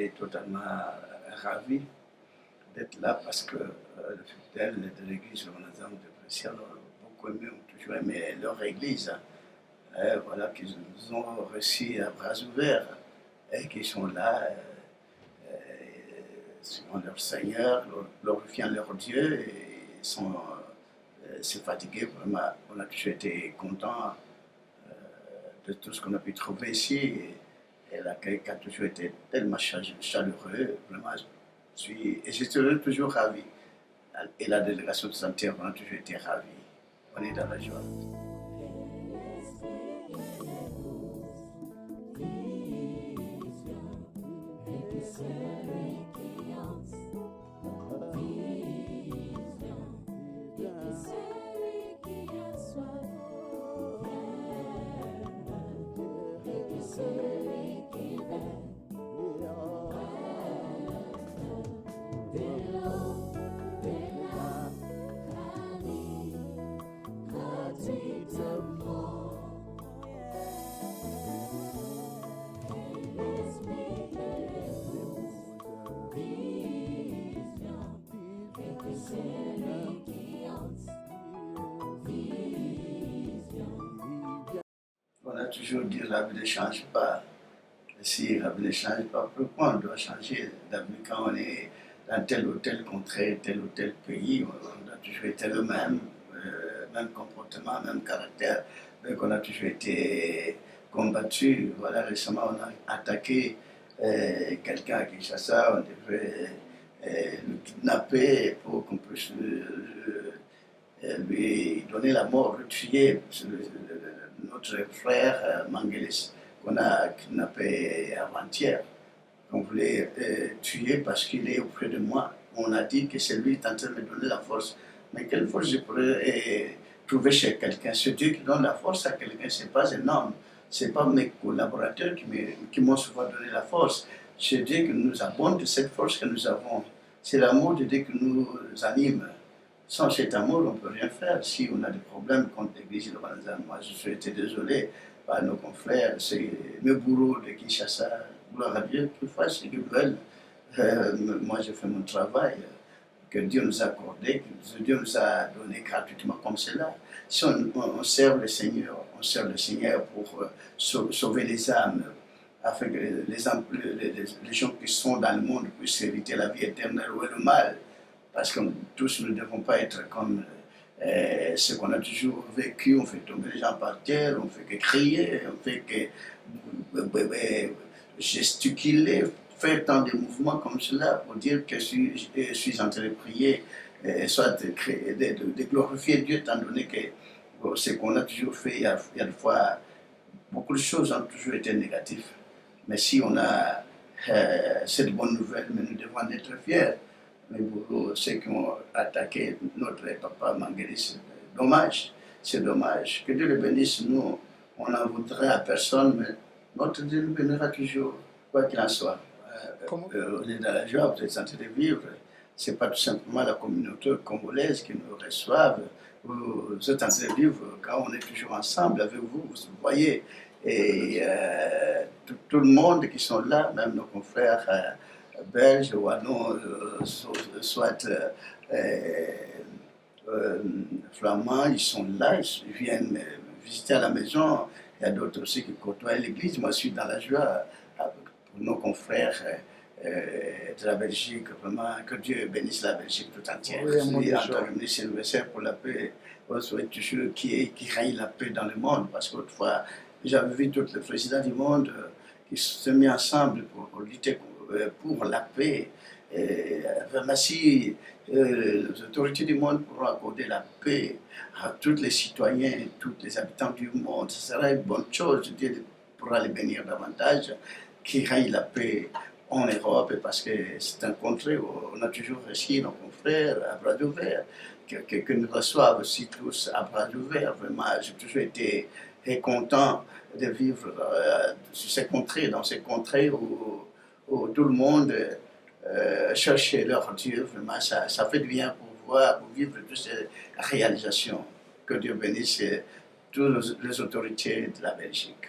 été totalement ravi d'être là parce que le fidèles de l'église de Monazam de Brescia ont beaucoup aimé, ont toujours aimé leur église. Voilà, qu'ils nous ont reçus à bras ouverts et qui sont là, suivant leur Seigneur, glorifiant leur Dieu et sont c'est fatigué. Vraiment, on a toujours été contents de tout ce qu'on a pu trouver ici. Et l'accueil a toujours été tellement chaleureux. Vraiment, je suis toujours ravi. Et la délégation de Santerre, on a toujours été ravis. On est dans la joie. On a toujours dit la vie ne change pas. Si la vie ne change pas, pourquoi on doit changer la vie quand on est dans tel ou tel contrée, tel ou tel pays? On a toujours été le même, même comportement, même caractère. Donc on a toujours été combattu. Voilà, récemment on a attaqué quelqu'un à Kinshasa, on devait le kidnapper pour qu'on puisse lui donner la mort, le tuer. Notre frère Mangelis, qu'on a kidnappé avant-hier, qu'on voulait tuer parce qu'il est auprès de moi. On a dit que c'est lui qui est en train de me donner la force. Mais quelle force je pourrais trouver chez quelqu'un? C'est Dieu qui donne la force à quelqu'un, ce n'est pas un homme. Ce n'est pas mes collaborateurs qui m'ont souvent donné la force. C'est Dieu qui nous abonde de cette force que nous avons. C'est l'amour de Dieu qui nous anime. Sans cet amour, on ne peut rien faire. Si on a des problèmes contre l'église de Banzan, moi je suis été désolé par nos confrères, c'est mes bourreaux de Kinshasa, gloire à Dieu, qu'ils fassent ce qu'ils veulent. Moi je fais mon travail que Dieu nous a accordé, que Dieu nous a donné gratuitement comme cela. Si on sert le Seigneur pour sauver les âmes, afin que les gens qui sont dans le monde puissent éviter la vie éternelle ou le mal. Parce que tous nous ne devons pas être comme ce qu'on a toujours vécu. On fait tomber les gens par terre, on fait que crier, on fait que gesticuler, faire tant de mouvements comme cela pour dire que je suis en train de prier, soit de glorifier Dieu, étant donné que ce qu'on a toujours fait, il y a des fois, beaucoup de choses ont toujours été négatives. Mais si on a cette bonne nouvelle, mais nous devons en être fiers. Mais pour ceux qui ont attaqué notre papa Mangelis, c'est dommage. Que Dieu le bénisse, nous, on n'en voudrait à personne, mais notre Dieu le bénira toujours, quoi qu'il en soit. On est dans la joie, vous êtes en train de vivre. Ce n'est pas tout simplement la communauté congolaise qui nous reçoive. Vous êtes en train de vivre quand on est toujours ensemble avec vous, vous voyez. Et tout le monde qui sont là, même nos confrères belges, wallons, soit flamands, ils sont là, ils viennent visiter à la maison. Il y a d'autres aussi qui côtoient l'église. Moi, je suis dans la joie pour nos confrères de la Belgique. Vraiment, que Dieu bénisse la Belgique tout entière. Oui, en tant que ministre universel pour la paix, on souhaite toujours qu'il règne la paix dans le monde. Parce qu'autrefois, j'avais vu tous les présidents du monde qui se sont mis ensemble pour lutter pour la paix. Vraiment, si les autorités du monde pourront accorder la paix à tous les citoyens, tous les habitants du monde, ce sera une bonne chose. Dieu pourra les bénir davantage, qu'il règne la paix en Europe, parce que c'est un contrée où on a toujours reçu nos confrères à bras ouverts, que nous reçoivent aussi tous à bras ouverts. Vraiment, j'ai toujours été content de vivre sur ces contrées, dans ces contrées où tout le monde cherche leur Dieu. Vraiment, ça fait du bien pour vivre toutes ces réalisations. Que Dieu bénisse toutes les autorités de la Belgique.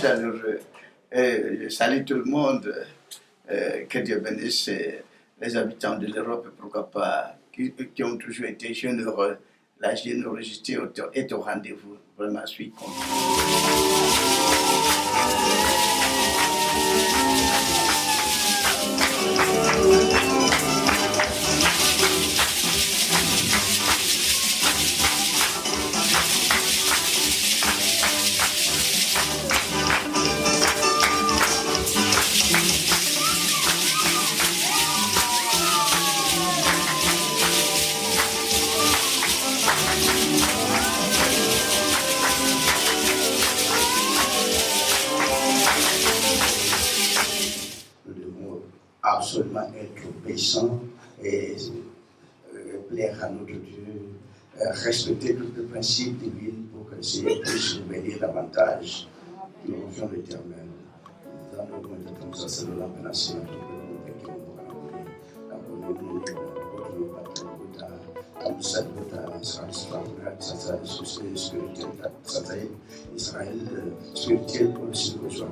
Chaleureux. Je salue tout le monde. Que Dieu bénisse les habitants de l'Europe, pourquoi pas, qui ont toujours été généreux. La générosité est au rendez-vous. Vraiment, je suis content. obéissant et plaire à notre Dieu, respecter tous les principes divins pour que le Seigneur puisse nous bénir davantage. Nous revions l'Éternel. Dans le monde de ton sacerdoce, la pénation, Israël spirituel pour le Seigneur soit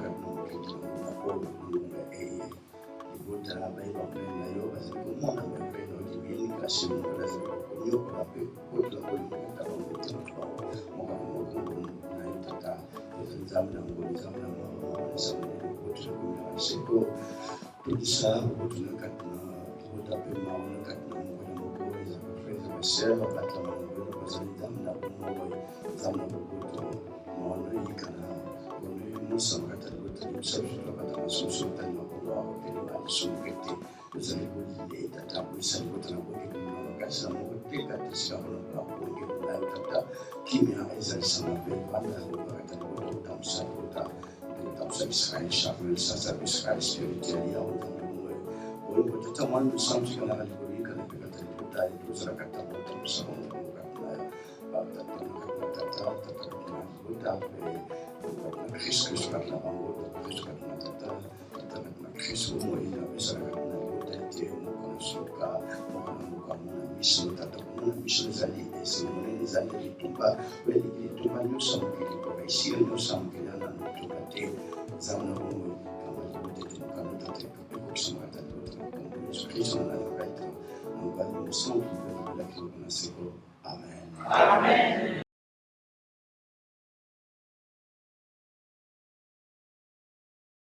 Amen.